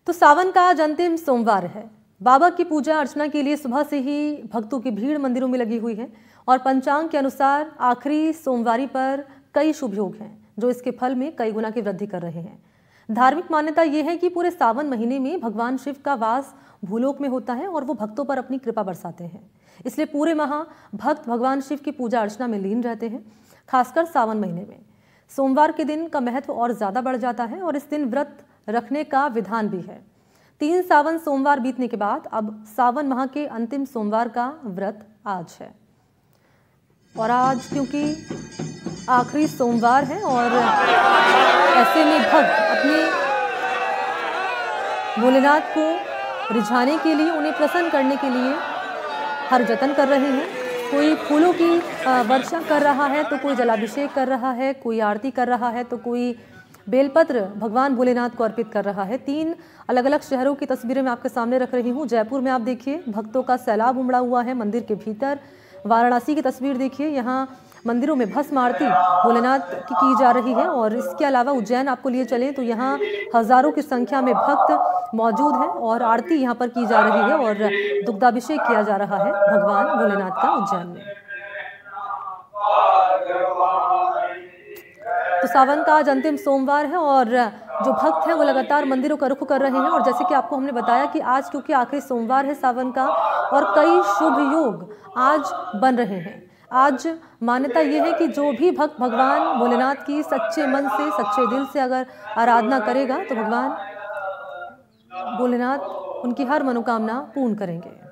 तो सावन का आज अंतिम सोमवार है। बाबा की पूजा अर्चना के लिए सुबह से ही भक्तों की भीड़ मंदिरों में लगी हुई है और पंचांग के अनुसार आखिरी सोमवारी पर कई शुभ योग हैं जो इसके फल में कई गुना की वृद्धि कर रहे हैं। धार्मिक मान्यता यह है कि पूरे सावन महीने में भगवान शिव का वास भूलोक में होता है और वो भक्तों पर अपनी कृपा बरसाते हैं। इसलिए पूरे माह भक्त भगवान शिव की पूजा अर्चना में लीन रहते हैं। खासकर सावन महीने में सोमवार के दिन का महत्व और ज्यादा बढ़ जाता है और इस दिन व्रत रखने का विधान भी है। 3 सावन सोमवार बीतने के बाद अब सावन माह के अंतिम सोमवार का व्रत आज है और आज क्योंकि आखिरी सोमवार है और ऐसे में भक्त अपने भोलेनाथ को रिझाने के लिए, उन्हें प्रसन्न करने के लिए हर जतन कर रहे हैं। कोई फूलों की वर्षा कर रहा है तो कोई जलाभिषेक कर रहा है, कोई आरती कर रहा है तो कोई बेलपत्र भगवान भोलेनाथ को अर्पित कर रहा है। 3 अलग अलग शहरों की तस्वीरें मैं आपके सामने रख रही हूँ। जयपुर में आप देखिए भक्तों का सैलाब उमड़ा हुआ है मंदिर के भीतर। वाराणसी की तस्वीर देखिए, यहाँ मंदिरों में भस्म आरती भोलेनाथ की जा रही है और इसके अलावा उज्जैन आपको लिए चलें तो यहाँ हजारों की संख्या में भक्त मौजूद हैं और आरती यहाँ पर की जा रही है और दुग्धाभिषेक किया जा रहा है भगवान भोलेनाथ का उज्जैन में। तो सावन का आज अंतिम सोमवार है और जो भक्त हैं वो लगातार मंदिरों का रुख कर रहे हैं और जैसे कि आपको हमने बताया कि आज क्योंकि आखिरी सोमवार है सावन का और कई शुभ योग आज बन रहे हैं। आज मान्यता यह है कि जो भी भक्त भगवान भोलेनाथ की सच्चे मन से, सच्चे दिल से अगर आराधना करेगा तो भगवान भोलेनाथ उनकी हर मनोकामना पूर्ण करेंगे।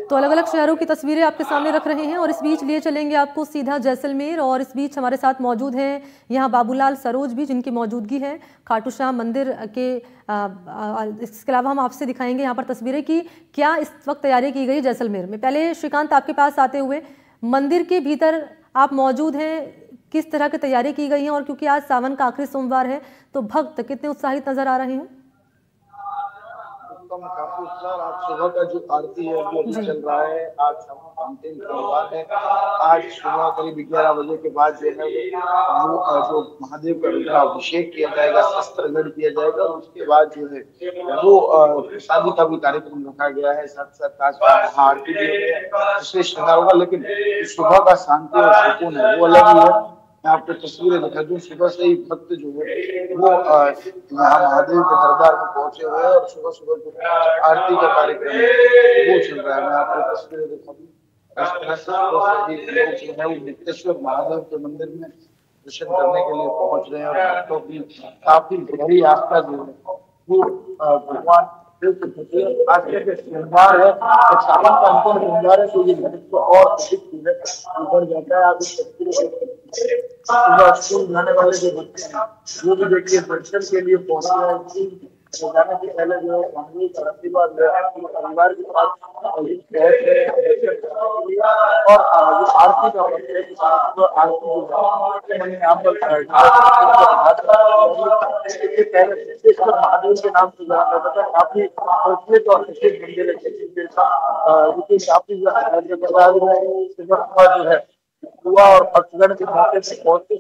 तो अलग अलग शहरों की तस्वीरें आपके सामने रख रहे हैं और इस बीच लिए चलेंगे आपको सीधा जैसलमेर और इस बीच हमारे साथ मौजूद हैं यहाँ बाबूलाल सरोज भी, जिनकी मौजूदगी है खाटू श्याम मंदिर के। इसके अलावा हम आपसे दिखाएंगे यहाँ पर तस्वीरें कि क्या इस वक्त तैयारी की गई जैसलमेर में। पहले श्रीकांत आपके पास आते हुए, मंदिर के भीतर आप मौजूद हैं, किस तरह की तैयारी की गई है और क्योंकि आज सावन का आखिरी सोमवार है तो भक्त कितने उत्साहित नजर आ रहे हैं? काफी उत्साह। आज सुबह का जो आरती है वो अभी चल रहा है। आज अंतिम सोमवार है। आज सुबह करीब 11 बजे के बाद जो है वो जो महादेव का रुद्राभिषेक किया जाएगा, शस्त्र ग्रहण किया जाएगा। उसके बाद जो है वो शादी का भी कार्यक्रम रखा गया है। साथ साथ आज आरती भी विशेष श्रृंगार होगा, लेकिन सुबह का शांति और सुकून है वो अलग ही है। मैं आपको तस्वीरें दिखा दूं, सुबह से ही भक्त जो है वो यहाँ महादेव के दरबार में पहुंचे हुए हैं और सुबह सुबह जो आरती का कार्यक्रम वो चल रहा है। मैं आपको तस्वीरें दिखा दूं, इस तरह से लोग जो है वो मुक्तेश्वर महादेव के मंदिर में दर्शन करने के लिए पहुंच रहे हैं और भक्तों की काफी गहरी आस्था जो है वो भगवान आज के सोमवार है और सावन का अंतिम सोमवार है तो ये महत्व और अधिक बढ़ जाता है। आप इस सुबह स्कूल जाने वाले जो बच्चे हैं वो भी देखिए दर्शन के लिए पहुंच रहे हैं। जाने से पहले जो मंदिर का आशीर्वाद परिवार के साथ और आरती का आरती यहाँ पर महादेव के नाम से जाना जाता था। काफी प्रचलित और प्रसिद्ध मंदिर है काफी जो है हुआ और भक्तगण के मौके से पहुंचते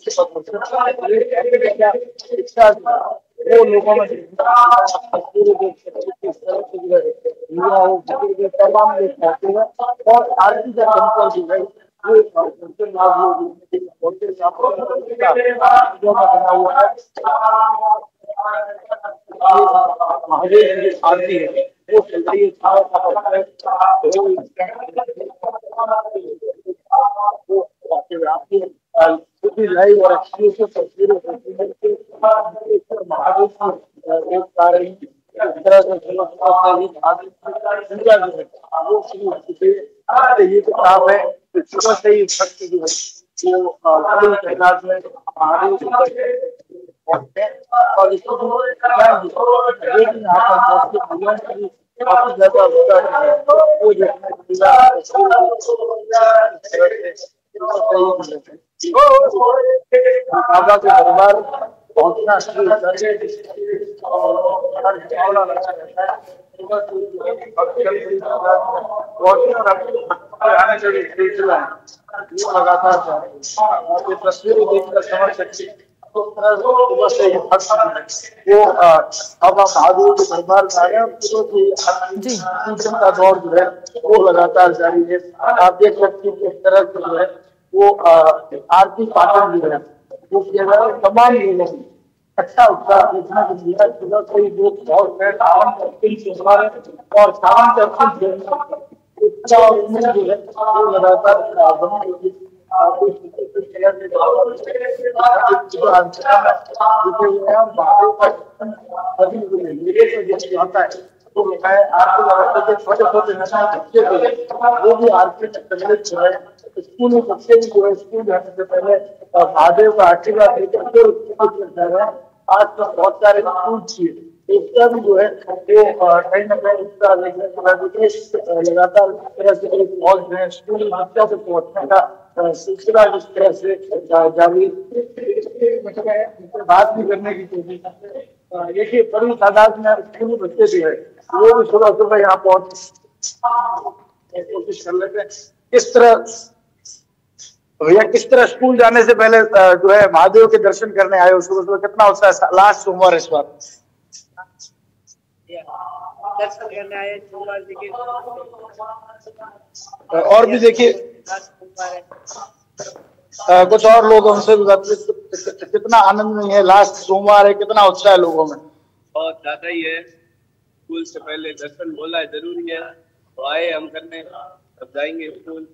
वो लोगों में तमाम लोग पहुंचे हैं और आरती का संकल्प जो है वो बना हुआ है। महादेव की आरती है वो चल रही है। लाइव और एक्सक्लूसिव तस्वीरें महादेव की देख पा रही इस तरह से ये किताब है सुबह से ही भक्त जो है वो बड़ी तादाद में महादेव और इसको यहाँ पर काफी ज्यादा वो जो बाबा के दरबार पहुंचना शुरू आने का सिलसिला लगातार तस्वीरें देखकर समझ सकते सुबह से ही वो अब महादेव के दरबार में आ गए, पूजन का दौर जो है वो लगातार जारी है। आप देख सकते हैं किस तरह से जो है वो आरती पाठन जो है वो किया जा रहा है। तमाम लोग अच्छा उत्साह देखने को मिला। सुबह से ही लोग बहुत सावन का त्योहार है और सावन का उत्साह और उम्मीद जो है वो लगातार बनी हुई है। तो मैं आपको लगाता है छोटे छोटे बच्चे वो भी आरती में सम्मिलित जो है स्कूल में बच्चे भी जो है स्कूल जाने से पहले महादेव का आशीर्वाद लेकर आज तो बहुत सारे स्कूल थी इसका भी जो है वो कहीं ना कहीं इसका लगातार इस तरह से एक मॉल जो है स्कूली बच्चों से पहुंचने का सिलसिला जिस तरह से जारी बात भी करने की कोशिश करते हैं। देखिए बड़ी तादाद में स्कूली बच्चे भी है वो भी सुबह सुबह यहाँ पहुंच कोशिश कर लेते हैं। किस तरह भैया किस तरह स्कूल जाने से पहले जो है महादेव के दर्शन करने आए हो सुबह सुबह कितना उत्साह है? लास्ट सोमवार इस बार दर्शन करने आए और भी देखिए कुछ और लोग हमसे कितना आनंद नहीं है। लास्ट सोमवार है कितना उत्साह है लोगों में? बहुत ज्यादा ही है। स्कूल से पहले दर्शन बोला है जरूरी है तो आए हम करने अब जाएंगे स्कूल।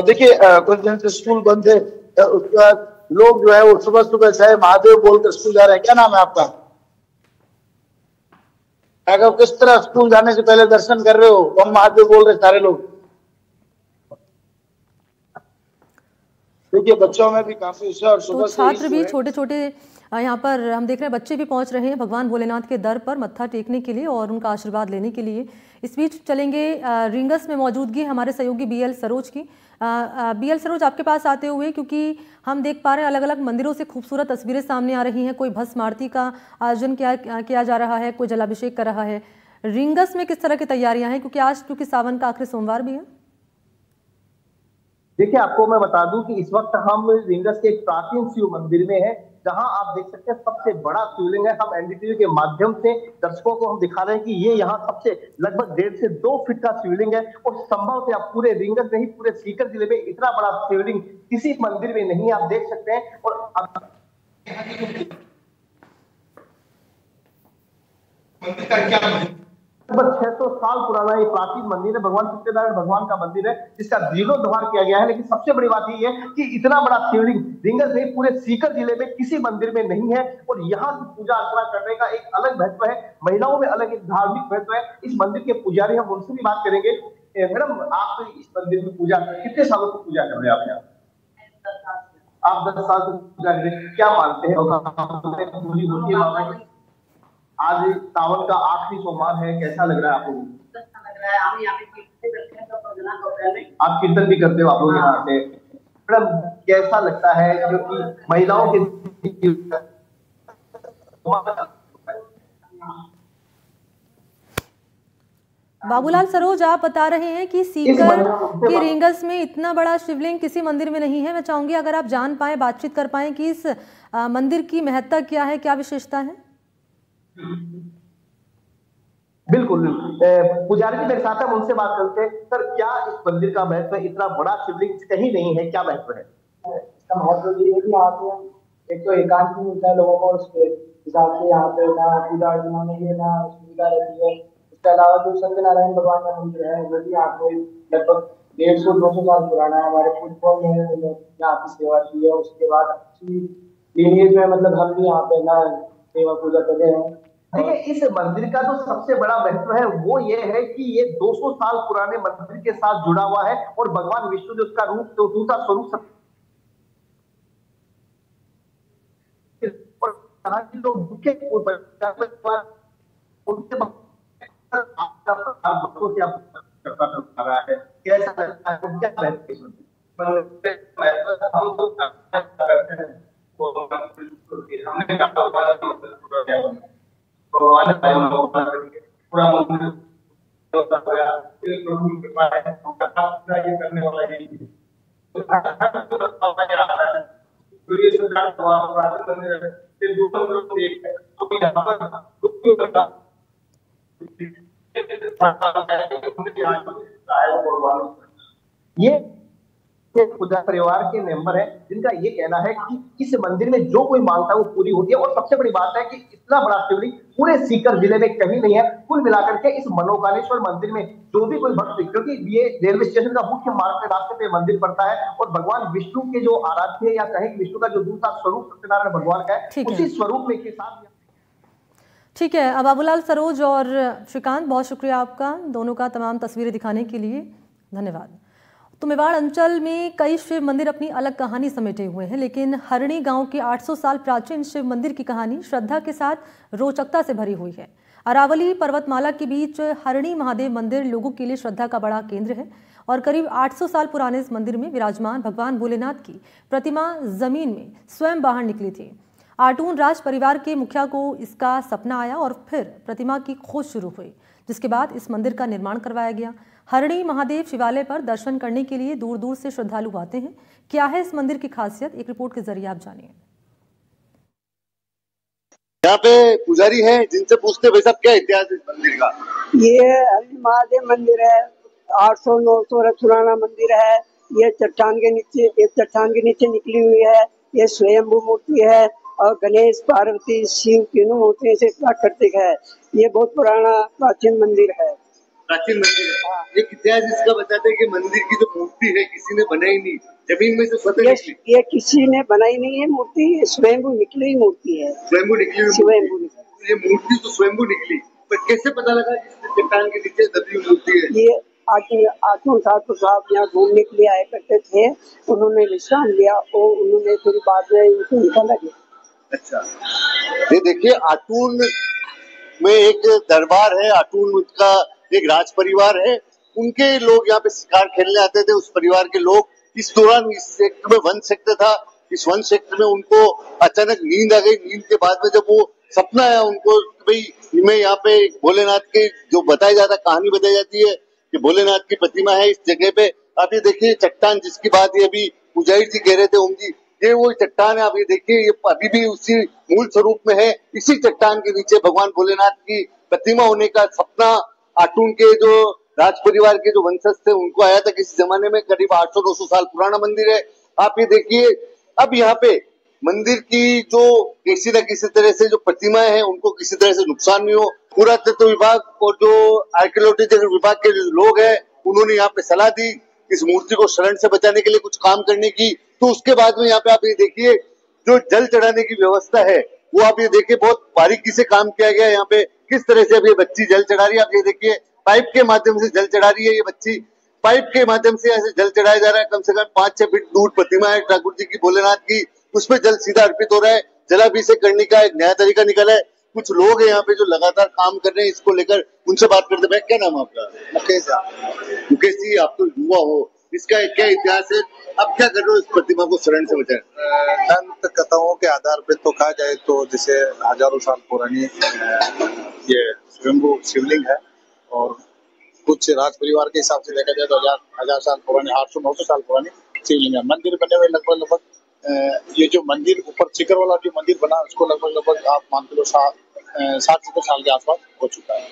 देखिए कुछ दिन से स्कूल बंद है उसके बाद लोग जो है वो सुबह सुबह चाहे महादेव बोलकर स्कूल जा रहे हैं। क्या नाम है आपका? अगर किस तरह स्कूल जाने से पहले दर्शन कर रहे हो? हम महादेव बोल रहे सारे लोग। देखिए बच्चों में भी काफी उत्साह और सुबह तो छात्र भी छोटे छोटे यहाँ पर हम देख रहे हैं बच्चे भी पहुंच रहे हैं भगवान भोलेनाथ के दर पर मत्था टेकने के लिए और उनका आशीर्वाद लेने के लिए। इस बीच चलेंगे रिंगस में मौजूदगी हमारे सहयोगी बीएल सरोज की। बीएल सरोज आपके पास आते हुए क्योंकि हम देख पा रहे हैं अलग अलग मंदिरों से खूबसूरत तस्वीरें सामने आ रही हैं। कोई भस्म आरती का आयोजन किया जा रहा है, कोई जलाभिषेक कर रहा है। रिंगस में किस तरह की तैयारियां हैं क्योंकि आज क्योंकि सावन का आखिरी सोमवार भी है? देखिए आपको मैं बता दूं कि इस वक्त हम रिंगस के एक प्राचीन शिव मंदिर में हैं जहां आप देख सकते हैं सबसे बड़ा शिवलिंग है। हम एनडीटीवी के माध्यम से दर्शकों को हम दिखा रहे हैं कि ये यहाँ सबसे लगभग 1.5 से 2 फीट का शिवलिंग है और संभव से आप पूरे रिंगस नहीं पूरे सीकर जिले में इतना बड़ा शिवलिंग किसी मंदिर में नहीं आप देख सकते हैं। और मंदिर का क्या लगभग 600 साल पुराना ये प्राचीन मंदिर है। भगवान सत्यनारायण भगवान का मंदिर है जिसका जीर्णोद्धार किया गया है। लेकिन सबसे बड़ी बात ये है कि इतना बड़ा शिवलिंग रिंगस में पूरे सीकर जिले में किसी मंदिर में नहीं है और यहाँ की पूजा अर्चना करने का एक अलग महत्व है। महिलाओं में अलग एक धार्मिक महत्व है। इस मंदिर के पुजारी हम उनसे भी बात करेंगे। मैडम आप इस मंदिर में पूजा कितने सालों से पूजा कर रहे हैं आप यहाँ? आप 10 साल से पूजा कर रहे हैं। क्या मानते हैं आज सावन का आखिरी सोमवार है, कैसा लग रहा है आपको? आप कीर्तन भी करते हो आप लोग यहाँ पे, मैडम कैसा लगता है क्योंकि महिलाओं के बाबूलाल सरोज आप बता रहे हैं कि सीकर के रिंगस में इतना बड़ा शिवलिंग किसी मंदिर में नहीं है। मैं चाहूंगी अगर आप जान पाए बातचीत कर पाए कि इस मंदिर की महत्ता क्या है, क्या विशेषता है? बिल्कुल पुजारी जी मेरे साथ है, उनसे बात करते हैं। सर क्या इस मंदिर का महत्व है? इतना बड़ा शिवलिंग कहीं नहीं है, क्या महत्व है? इसका महत्व ये है कि यहाँ पे एक तो एकांत भी मिलता है लोगों को, उसके हिसाब से यहाँ पे ना पूजा अर्चना में ये ना सुविधा रहती है। इसके अलावा जो सत्यनारायण भगवान का मंदिर है वो भी यहाँ पे लगभग 150-200 साल पुराना है। हमारे पूर्वजों ने यहाँ की सेवा की है। उसके बाद अच्छी लीनिएज में मतलब हम भी यहाँ पे ना सेवा पूजा कर रहे हैं। देखिए इस मंदिर का जो सबसे बड़ा महत्व है वो ये है कि ये 200 साल पुराने मंदिर के साथ जुड़ा हुआ है और भगवान विष्णु जो उसका रूप तो दूसरा स्वरूप लोग कैसा लगता है करने वाला ये पूजा परिवार के मेंबर हैं जिनका ये कहना है कि इस मंदिर में जो कोई मांगता है वो पूरी होती है। और सबसे बड़ी बात है कि इतना बड़ा शिवलिंग पूरे सीकर जिले में कहीं नहीं है। कुल मिलाकर के इस मनोकालेश्वर मंदिर में जो भी कोई भक्त, क्योंकि ये रेलवे स्टेशन का मुख्य मार्ग के रास्ते पे मंदिर पड़ता है और भगवान विष्णु के जो आराध्य या कहें विष्णु का जो दूसरा स्वरूप सत्यनारायण भगवान का है, उसी स्वरूप में के साथ। ठीक है, अब बाबूलाल सरोज और श्रीकांत, बहुत शुक्रिया आपका दोनों का तमाम तस्वीरें दिखाने के लिए, धन्यवाद। तो मेवाड़ अंचल में कई शिव मंदिर अपनी अलग कहानी समेटे हुए हैं, लेकिन हरणी गांव के 800 साल प्राचीन शिव मंदिर की कहानी श्रद्धा के साथ रोचकता से भरी हुई है। अरावली पर्वतमाला के बीच हरणी महादेव मंदिर लोगों के लिए श्रद्धा का बड़ा केंद्र है और करीब 800 साल पुराने इस मंदिर में विराजमान भगवान भोलेनाथ की प्रतिमा जमीन में स्वयं बाहर निकली थी। आटून राज परिवार के मुखिया को इसका सपना आया और फिर प्रतिमा की खोज शुरू हुई, जिसके बाद इस मंदिर का निर्माण करवाया गया। हरणी महादेव शिवालय पर दर्शन करने के लिए दूर दूर से श्रद्धालु आते हैं। क्या है इस मंदिर की खासियत, एक रिपोर्ट के जरिए आप जानिए। यहाँ पे पुजारी हैं जिनसे पूछते हैं भाई साहब क्या इतिहास है इस मंदिर का। ये हरणी महादेव मंदिर है, 800-900 वर्ष पुराना मंदिर है। ये चट्टान के नीचे निकली हुई है। ये स्वयंभू मूर्ति है और गणेश पार्वती शिव तीनों मूर्तियों से प्राकृतिक है। ये बहुत पुराना प्राचीन मंदिर है। प्राचीन मंदिर है। एक इतिहास इसका बताते हैं कि मंदिर की जो मूर्ति है किसी ने बनाई नहीं, जमीन में से स्वतः निकली। ये किसी ने बनाई नहीं है मूर्ति, ये स्वयंभू निकली हुई मूर्ति है। स्वयंभू निकली हुई ये मूर्ति तो स्वयंभू निकली, पर कैसे पता लगा कि चट्टान के नीचे दबी हुई मूर्ति है? ये आठों साहब यहाँ घूमने के लिए आया करते थे, उन्होंने विश्राम लिया और उन्होंने फिर बाद में इनको निकाला गया। अच्छा, ये देखिए आटून में एक दरबार है, आटून का एक राज परिवार है, उनके लोग यहाँ पे शिकार खेलने आते थे। उस परिवार के लोग इस दौरान इस सेक्टर में वन सेक्टर था, इस वन सेक्टर में उनको अचानक नींद आ गई। नींद के बाद में जब वो सपना आया उनको भाई मैं यहाँ पे भोलेनाथ के जो बताया जाता कहानी बताई जाती है कि भोलेनाथ की प्रतिमा है इस जगह पे। आप ये देखिए चट्टान जिसकी बात ये अभी पुजारी जी कह रहे थे ओम जी, ये वो चट्टान है। आप ये देखिए ये अभी भी उसी मूल स्वरूप में है। इसी चट्टान के नीचे भगवान भोलेनाथ की प्रतिमा होने का सपना आटून के जो राज परिवार के जो वंशज थे उनको आया था किसी जमाने में। करीब 800-900 साल पुराना मंदिर है। आप ये देखिए अब यहाँ पे मंदिर की जो किसी न किसी तरह से जो प्रतिमाएं हैं उनको किसी तरह से नुकसान नहीं हो। पुरातत्व विभाग और जो आर्कियोलॉजी विभाग के लोग हैं उन्होंने यहाँ पे सलाह दी इस मूर्ति को शरण से बचाने के लिए कुछ काम करने की। तो उसके बाद में यहाँ पे आप ये देखिए जो जल चढ़ाने की व्यवस्था है वो आप ये देखिए बहुत बारीकी से काम किया गया है। यहाँ पे किस तरह से अब ये बच्ची जल चढ़ा रही है। आप ये देखिए पाइप के माध्यम से जल चढ़ा रही है। ये बच्ची पाइप के माध्यम से ऐसे जल चढ़ाया जा रहा है। कम से कम 5-6 फीट दूर प्रतिमा है ठाकुर जी की भोलेनाथ की, उसपे जल सीधा अर्पित हो रहा है। जलाभिषेक करने का एक नया तरीका निकला है। कुछ लोग हैं यहाँ पे जो लगातार काम कर रहे हैं इसको लेकर, उनसे बात करते हैं। क्या नाम है आपका? मुकेश जी, आप तो युवा हो, इसका क्या इतिहास है, अब क्या कर रहे हो इस प्रतिमा को शरण से बचाए? दंत कथाओं के आधार पे तो कहा जाए तो जैसे हजारों साल पुरानी ये स्वयंभू शिवलिंग है और कुछ राज परिवार के हिसाब से देखा जाए तो हजार साल पुरानी 800-900 साल पुरानी शिवलिंग है। मंदिर बने हुए लगभग ये जो मंदिर ऊपर शिखर वाला जो मंदिर बना उसको लगभग आप मान के लो 60-70 साल के आसपास हो चुका है।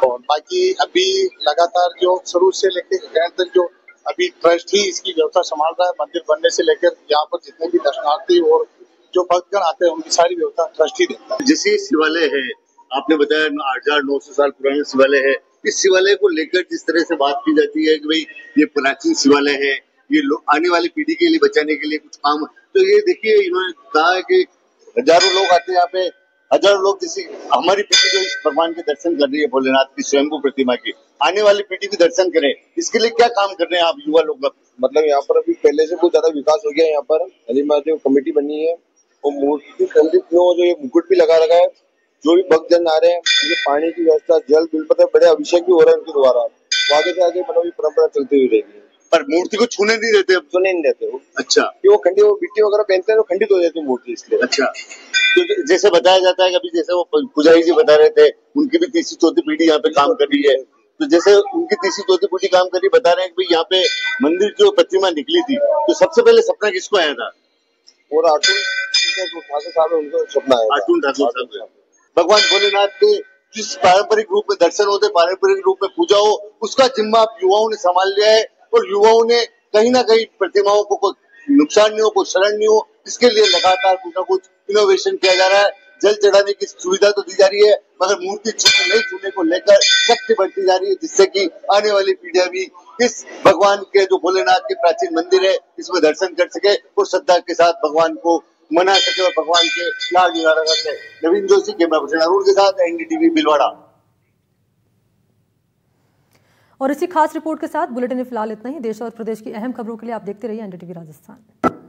और बाकी अभी लगातार जो शुरू से लेकर जो अभी ट्रस्टी इसकी व्यवस्था संभाल रहा है। मंदिर बनने से लेकर यहाँ पर जितने भी दर्शनार्थी और जो भक्तगण आते हैं उनकी सारी व्यवस्था ट्रस्टी देखता है। जैसे शिवालय है, आपने बताया 8,900 साल पुराना शिवालय है। इस शिवालय को लेकर जिस तरह से बात की जाती है कि भाई ये प्राचीन शिवालय है, ये आने वाली पीढ़ी के लिए बचाने के लिए कुछ काम, तो ये देखिए इन्होंने कहा है कि हजारों लोग आते हैं यहाँ पे, हजारों लोग जैसे हमारी पीढ़ी जो इस भगवान के दर्शन कर रही है भोलेनाथ की स्वयंभू प्रतिमा की, आने वाली पीढ़ी भी दर्शन करे, इसके लिए क्या काम कर रहे हैं आप युवा लोग? मतलब यहाँ पर अभी पहले से बहुत ज्यादा विकास हो गया है। यहाँ पर हरी महादेव कमेटी बनी है और मूर्ति पंडित जो ये मुकुट भी लगा रखा है। जो भी भक्तजन आ रहे हैं उनके पानी की व्यवस्था, जल बिल्कुल बड़े अभिषेक भी हो रहा है उनके द्वारा। आगे से आगे मतलब परंपरा चलती हुई रहेगी। पर मूर्ति को छूने नहीं देते? छूने नहीं देते वो। अच्छा, वो खंडित, वो बिट्टी वगैरह पहनते हैं तो खंडित हो जाती है मूर्ति, इसलिए। अच्छा, तो जैसे बताया जाता है कि अभी जैसे वो पुजारी जी बता रहे थे उनकी भी तीसरी चौथी पीढ़ी यहाँ पे काम कर रही है, तो जैसे उनकी तीसरी चौथी पीढ़ी काम कर रही बता रहे हैं कि भाई यहाँ पे मंदिर की प्रतिमा निकली थी, तो सबसे पहले सपना किसको आया था? और आटून ठाकुर साहब उनका सपना है। आटून ठाकुर साहब भगवान भोलेनाथ के जिस पारंपरिक रूप में दर्शन होते, पारंपरिक रूप में पूजा हो, उसका जिम्मा अब युवाओं ने संभाल लिया है और युवाओं ने कहीं ना कहीं प्रतिमाओं को कोई नुकसान नहीं हो, कोई शरण नहीं हो, इसके लिए लगातार कुछ न कुछ इनोवेशन किया जा रहा है। जल चढ़ाने की सुविधा तो दी जा रही है, मगर मूर्ति नहीं छूने को लेकर सख्ती बढ़ती जा रही है, जिससे कि आने वाली पीढ़ियां भी इस भगवान के जो भोलेनाथ के प्राचीन मंदिर है इसमें दर्शन कर सके और श्रद्धा के साथ भगवान को मना सके और भगवान के लाल गुजारा कर सके। नवीन जोशी, कैमरा पर्सन अरुण के साथ, एनडीटीवी भिलवाड़ा। और इसी खास रिपोर्ट के साथ बुलेटिन में फिलहाल इतना ही। देश और प्रदेश की अहम खबरों के लिए आप देखते रहिए एनडीटीवी राजस्थान।